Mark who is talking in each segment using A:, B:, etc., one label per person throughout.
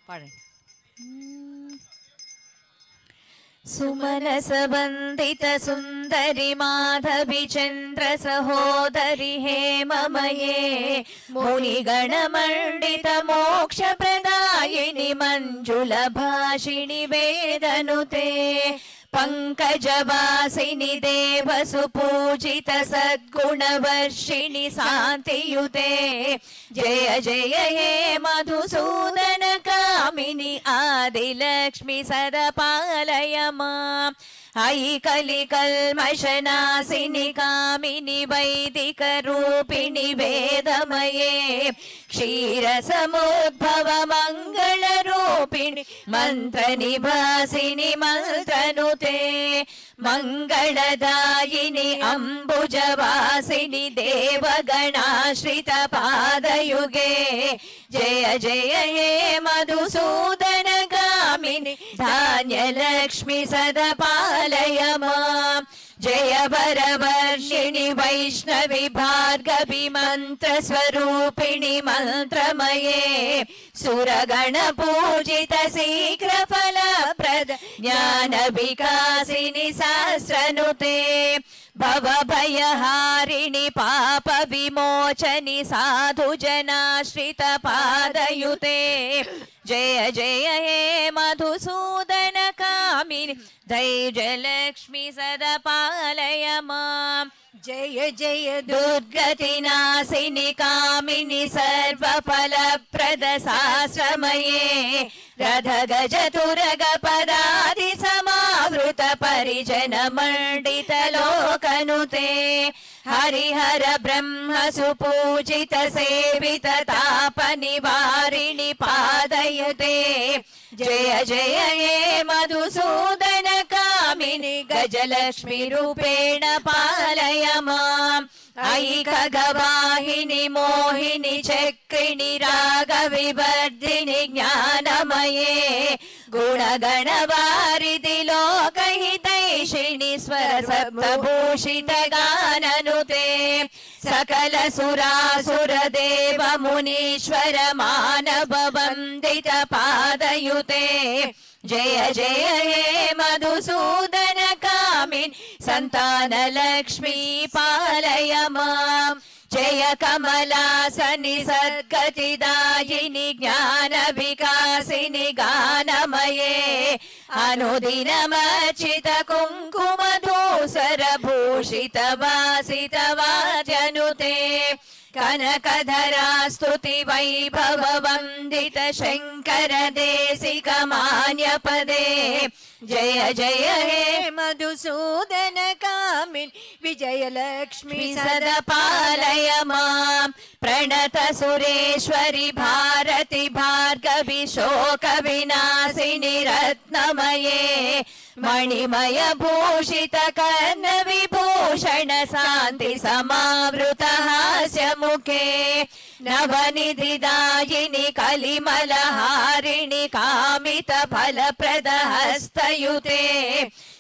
A: పాడండి.
B: सुमनस वंदित सुंदरी माधवी चंद्र सहोदरी हेममये मुनिगण मंडित मोक्ष प्रदायिनी मंजुल भाषिणी वेदनुते पंकजवासिनी देव सुपूजित सद्गुणवर्षिणि शांतियुते जय जय हे मधुसूदन कामिनी आदिलक्ष्मी सदपालय माम् अयि कलिकल्मषनाशिनि कामिनि वैदिक रूपिणि वेदमये क्षीरसमुद्भव मंगल रूपिणि मंत्र निवासिनि मंत्रनुते मंगलदायिनि अंबुजवासिनि देवगणाश्रित पादयुगे जय जय हे मधुसूदन गामिनि धान्यलक्ष्मी सदपालय माम् जय वरवर्षिणि वैष्णवी भार्गवी मंत्र स्वरूपिणि मंत्रमये सुरगण पूजित शीघ्र फलप्रद ज्ञान विकासिनि सहस्रनुते भव भयहारिणि पाप विमोचनि साधु जनाश्रित पादयुते जय जय हे मधुसूदन कामिनि धैर्यलक्ष्मी सदपालय माम् जय जय दुर्गतिनाशिनि कामिनि सर्वफलप्रद सहस्रमये रथ गज तुरग पदादि समावृत परिजन मंडित लोकनुते हरिहर ब्रह्म सुपूजित सेवित ताप निवारिणि पादयुते जय जय हे मधुसूदन कामिनि गजलक्ष्मी रूपेण पालय माम् अयि खगवाहिनि मोहिनि चक्रिणि रागविवर्धिनि ज्ञानमये गुणगणवारिधि लोकहितैषिणि स्वर सप्तभूषित गाननुते सकल सुरासुर देव मुनीश्वर मानव वंदित पादयुते जय जय हे मधुसूदन कामिनि संतान लक्ष्मी पालय माम् जय कमलासनि सद्गतिदायिनि ज्ञान विकासिनि गानमये अनुदिनमर्चित कुङ्कुम धूसर भूषित वासित वाद्यनुते कनकधरा स्तुति वैभव वंदित शंकर देशिक मान्य पदे जय जय हे मधुसूदन कामिनि विजयलक्ष्मी सदपालय माम् प्रणत सुरेश्वरी भारती भार्गवी शोक विनाशिनि रत्नमये मणिमय भूषित कर्ण विभूषण शांति समावृत हास्य मुखे नवनिधिदायिनि कलिमलहारिणि कामित फलप्रद हस्तयुते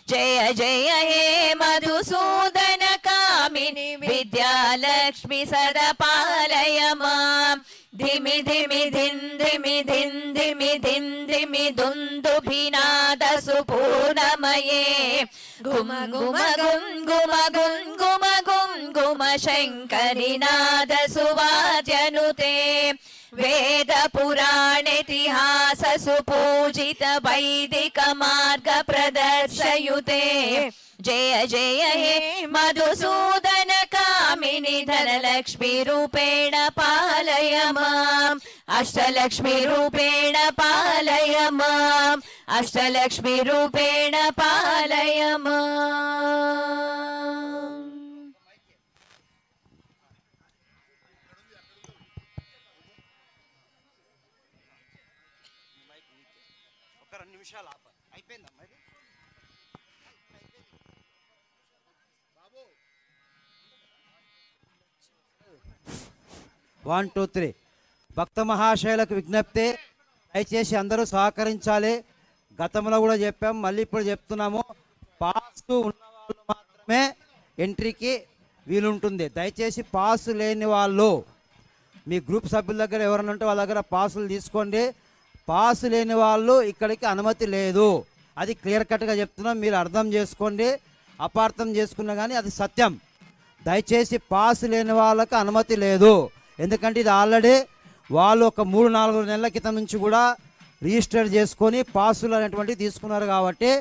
B: जय जय हे मधुसूदन कामिनि विद्यालक्ष्मी सदपालय माम् धिमि धिमि धिन् धिमि धिन् धिमि धिन् धिमि दुन्दुभिनाद सुपूर्णमये घुम घुम गुं गुम गुं गुम गुं गुम शङ्करिनाद सुवाद्यनुते वेद पुराण इतिहास सुपूजित वैदिक मार्ग प्रदर्शयुते जय जय हे मधुसूदन कामिनि धनलक्ष्मी रूपेण पालय माम् अष्टलक्ष्मी रूपेण पालय माम् अष्टलक्ष्मी रूपेण पालय माम्
C: वन टू थ्री భక్త మహాశయులకు విజ్ఞప్తి దయచేసి అందరూ సహకరించాలి. గతంలో కూడా చెప్పాం, మళ్ళీ ఇప్పుడు చెప్తున్నాము, పాస్ ఉన్న వాళ్ళు మాత్రమే ఎంట్రీకి వీలుంటుంది. దయచేసి పాస్ లేని వాళ్ళు మీ గ్రూప్ సభ్యుల దగ్గర ఎవరైనా ఉంటే వాళ్ళ దగ్గర పాసులు తీసుకోండి. పాస్ లేని వాళ్ళు ఇక్కడికి అనుమతి లేదు. అది క్లియర్ కట్గా చెప్తున్నాం, మీరు అర్థం చేసుకోండి. అపార్థం చేసుకున్నా కానీ అది సత్యం. దయచేసి పాస్ లేని వాళ్ళకి అనుమతి లేదు. ఎందుకంటే ఇది ఆల్రెడీ వాళ్ళు ఒక 3-4 నెలల క్రితం నుంచి కూడా రిజిస్టర్ చేసుకొని పాసులు అనేటువంటివి తీసుకున్నారు. కాబట్టి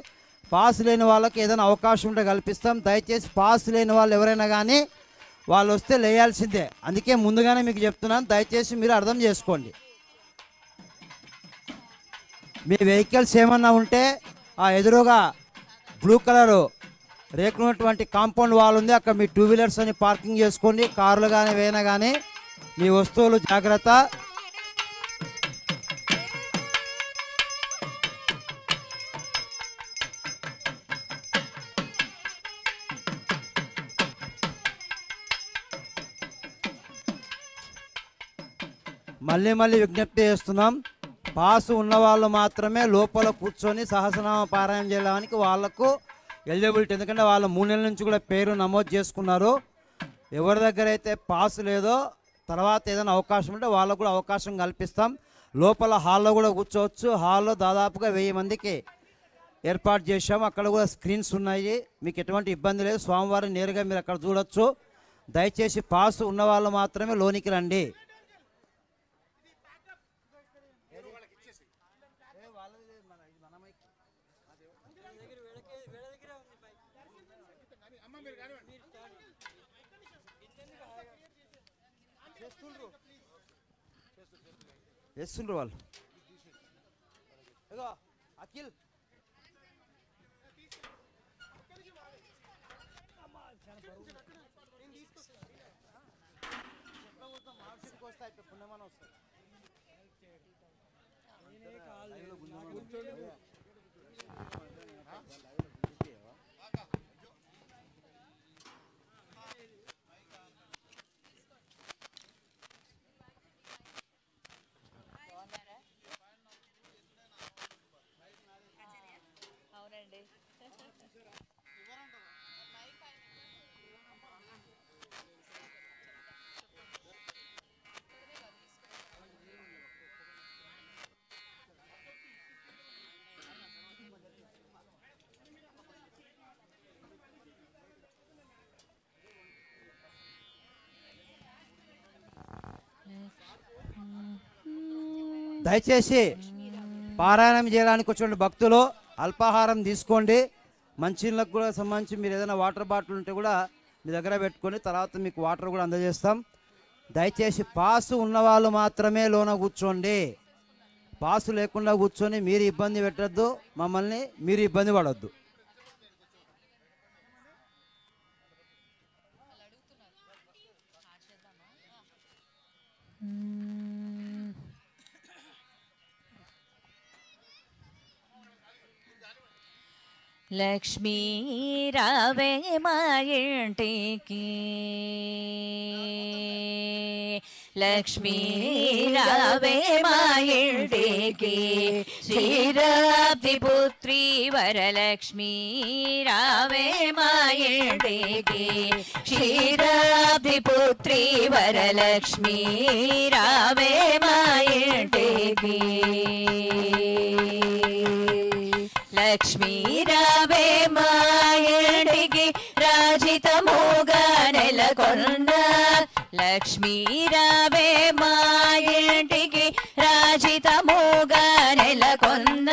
C: పాస్ లేని వాళ్ళకి ఏదైనా అవకాశం ఉంటే కల్పిస్తాం. దయచేసి పాస్ లేని వాళ్ళు ఎవరైనా కానీ వాళ్ళు వస్తే లేయాల్సిందే. అందుకే ముందుగానే మీకు చెప్తున్నాను, దయచేసి మీరు అర్థం చేసుకోండి. మీ వెహికల్స్ ఏమన్నా ఉంటే ఆ ఎదురుగా బ్లూ కలరు రేకున్నటువంటి కాంపౌండ్ వాల్ ఉంది, అక్కడ మీ 2 వీలర్స్ అని పార్కింగ్ చేసుకోండి. కార్లు కానీ వేనా కానీ మీ వస్తువులు జాగ్రత్త. మళ్ళీ విజ్ఞప్తి చేస్తున్నాం, పాసు ఉన్న వాళ్ళు మాత్రమే లోపల కూర్చొని సహస్రనామ పారాయణం చేయడానికి వాళ్ళకు ఎలిజిబిలిటీ. ఎందుకంటే వాళ్ళు 3 నెలల నుంచి కూడా పేరు నమోదు చేసుకున్నారు. ఎవరి దగ్గర అయితే పాసు లేదో తర్వాత ఏదైనా అవకాశం ఉంటే వాళ్ళకు కూడా అవకాశం కల్పిస్తాం. లోపల హాల్లో కూడా కూర్చోవచ్చు. హాల్లో దాదాపుగా 1000 మందికి ఏర్పాటు చేశాము. అక్కడ కూడా స్క్రీన్స్ ఉన్నాయి, మీకు ఎటువంటి ఇబ్బంది లేదు. స్వామివారిని నేరుగా మీరు అక్కడ చూడొచ్చు. దయచేసి పాసు ఉన్న వాళ్ళు మాత్రమే లోనికి రండి. చేస్తుండ్రు వాళ్ళు. అఖిల్ దయచేసి పారాయణం చేయడానికి వచ్చిన భక్తులు అల్పాహారం తీసుకోండి. మంచినీళ్ళకు కూడా సంబంధించి మీరు ఏదైనా వాటర్ బాటిల్ ఉంటే కూడా మీ దగ్గర పెట్టుకొని తర్వాత మీకు వాటర్ కూడా అందజేస్తాం. దయచేసి పాసు ఉన్నవాళ్ళు మాత్రమే లోన కూర్చోండి. పాసు లేకుండా కూర్చొని మీరు ఇబ్బంది పెట్టద్దు, మమ్మల్ని మీరు ఇబ్బంది పడొద్దు.
B: లక్ష్మీ రావే మా ఇంటికి, లక్ష్మీ రావే మా ఇంటికి, శ్రీరాబ్ది పుత్రి వరలక్ష్మీ రావే మా ఇంటికి, క్షీరాబ్ది పుత్రి వరలక్ష్మీ రావే మా ఇంటికి. లక్ష్మీ రావే మా ఇంటికి రాజితముగా నెలకొన్న, లక్ష్మీ రావే మా ఇంటికి రాజితముగా నెలకొన్న,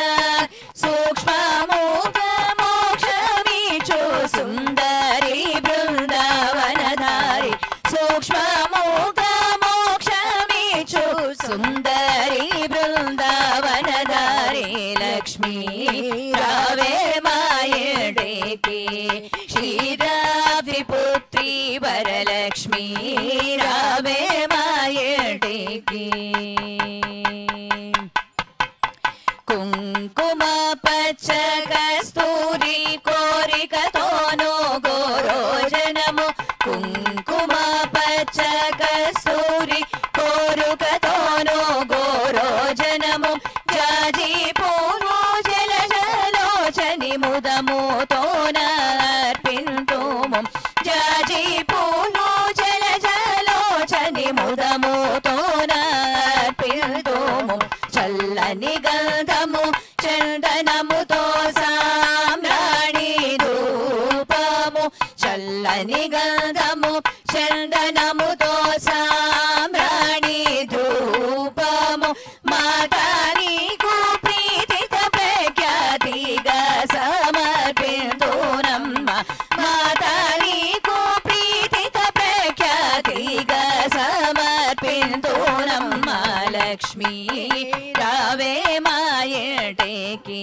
B: సూక్ష్మముగా మోక్షమిచ్చు సుందరి బృందావనధారి, సూక్ష్మముగా మోక్షమిచ్చు సుందరి బృందావనధారి. లక్ష్మీ రావే మా ఇంటికి, క్షీరాబ్ది పుత్రి వరలక్ష్మీ రావే మా ఇంటికి. కుంకుమ పచ్చ కస్తూరి కోరికతోనో గోరోజనము, కుంకుమ పచ్చ కస్తూరి కోరికతోనో గోరోజనము, జాజి పూలు జలజలోచని ముదముతోన అర్పింతుము, జాజి పూలు జలజలోచని ముదముతోన అర్పింతుము, చల్లనిగా నిగంధము చందనముతో సామ్రాణి ధూపము మాతా నీకు ప్రీతిగా ప్రఖ్యాతిగా సమర్పింతునమ్మ మాతా నీకు ప్రీతిగా ప్రఖ్యాతిగా సమర్పింతునమ్మ లక్ష్మీ రావే మాయటేకి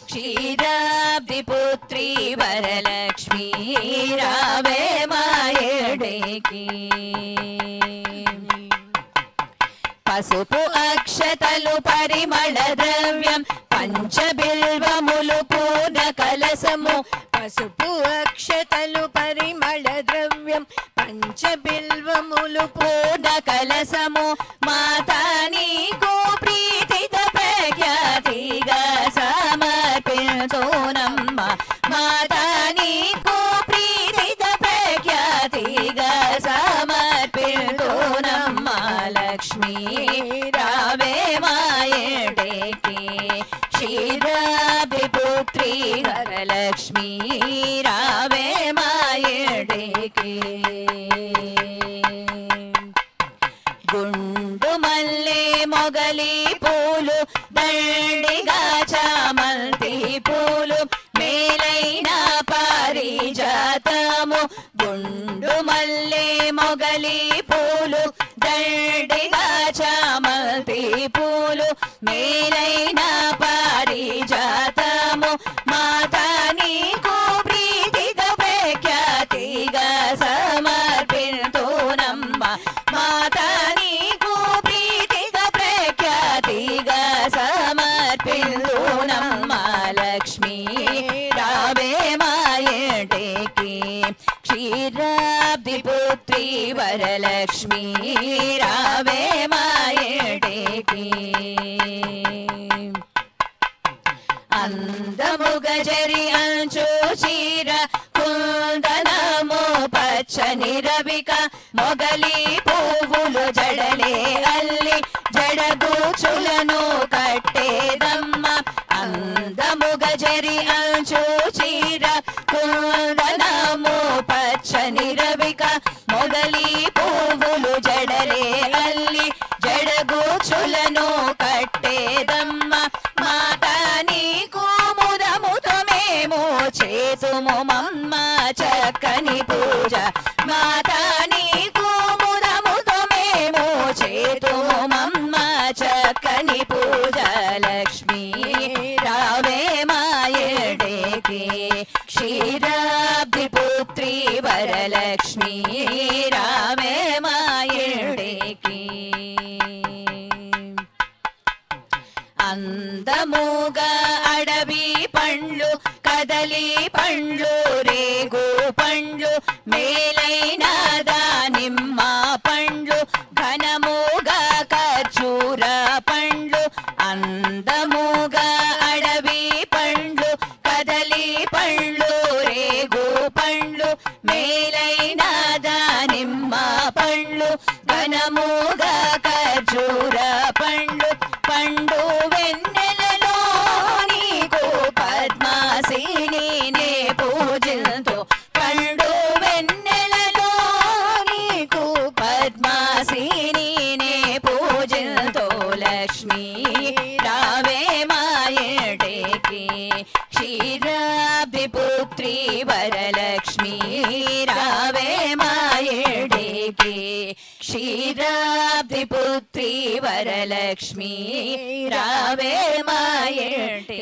B: క్షీరాబ్ది పుత్రి వరలక్ష్మీ రావే మాయటేకి పసుపు అక్షతలు పరిమళ ద్రవ్యం పంచబిల్వములు పూర్ణ కలసము
A: పసుపు అక్షతలు పరిమళ ద్రవ్యం పంచబిల్వములు
B: పూర్ణ కలసము మాతా నీకు ప్రీతిగా ప్రఖ్యాతిగా సమర్పింతునమ్మ మాతా నీకు ప్రీతిగా ప్రఖ్యాతిగా సమర్పింతునమ్మ లక్ష్మీ రావే మాయటేకి క్షీరాబ్ది పుత్రి వరలక్ష్మీ రావే మాయటేకి గుండు మల్లె మొగలి పూలు దండిగా చామంతి పూలు మేలైన పారిజాతము గుండు మల్లె మొగలి పూలు దండిగా చామంతి పూలు మేలైన పారిజాతము మాతా నీకు ప్రీతిగా ప్రఖ్యాతిగా సమర్పింతునమ్మ మాతా నీకు ప్రీతిగా ప్రఖ్యాతిగా సమర్పింతునమ్మ లక్ష్మీ రావే మాయటేకి క్షీరాబ్ది పుత్రి వరలక్ష్మీ రావే మాయటేకి అందముగ జరి అంచు చీర కుందనము పచ్చని రవిక మొగలి పువ్వులు జడలే అల్లి జడగూచులను కట్టేదమ్మ అందముగ జరి అంచు చీర కుందనము పచ్చని రవిక మొగలి పువ్వులు జడలే అల్లి జడగూచులను కట్టేదమ్మ మాతా నీకు ముదముతో మేము చేతుము మమ్మ చక్కని పూజ మాతా నీకు ముదముతో మేము చేతుము మమ్మ చక్కని పూజ లక్ష్మీ రావే మాయటేకి క్షీరాబ్ది పుత్రి వరలక్ష్మీ రావే మాయటేకి అందముగా అడవి పండ్లు కదలి పండ్లు రేగు పండ్లు మేలైన దానిమ్మ పండ్లు ఘనముగా ఖర్జూర పండ్లు అందముగా అడవి పండ్లు కదలి పండ్లు రేగు పండ్లు మేలైన దానిమ్మ పండ్లు ఘనముగా ఖర్జూర పండ్లు పండు వెన్నెలలో నీకు పద్మాసిని నే పూజింతు పండు వెన్నెలలో నీకు పద్మాసిని నే పూజింతు లక్ష్మీ రావే మాయటేకి క్షీరాబ్ది పుత్రి వరలక్ష్మీ రావే మాయటేకి క్షీరాబ్ది పుత్రి వరలక్ష్మీ రావే మాయటేకి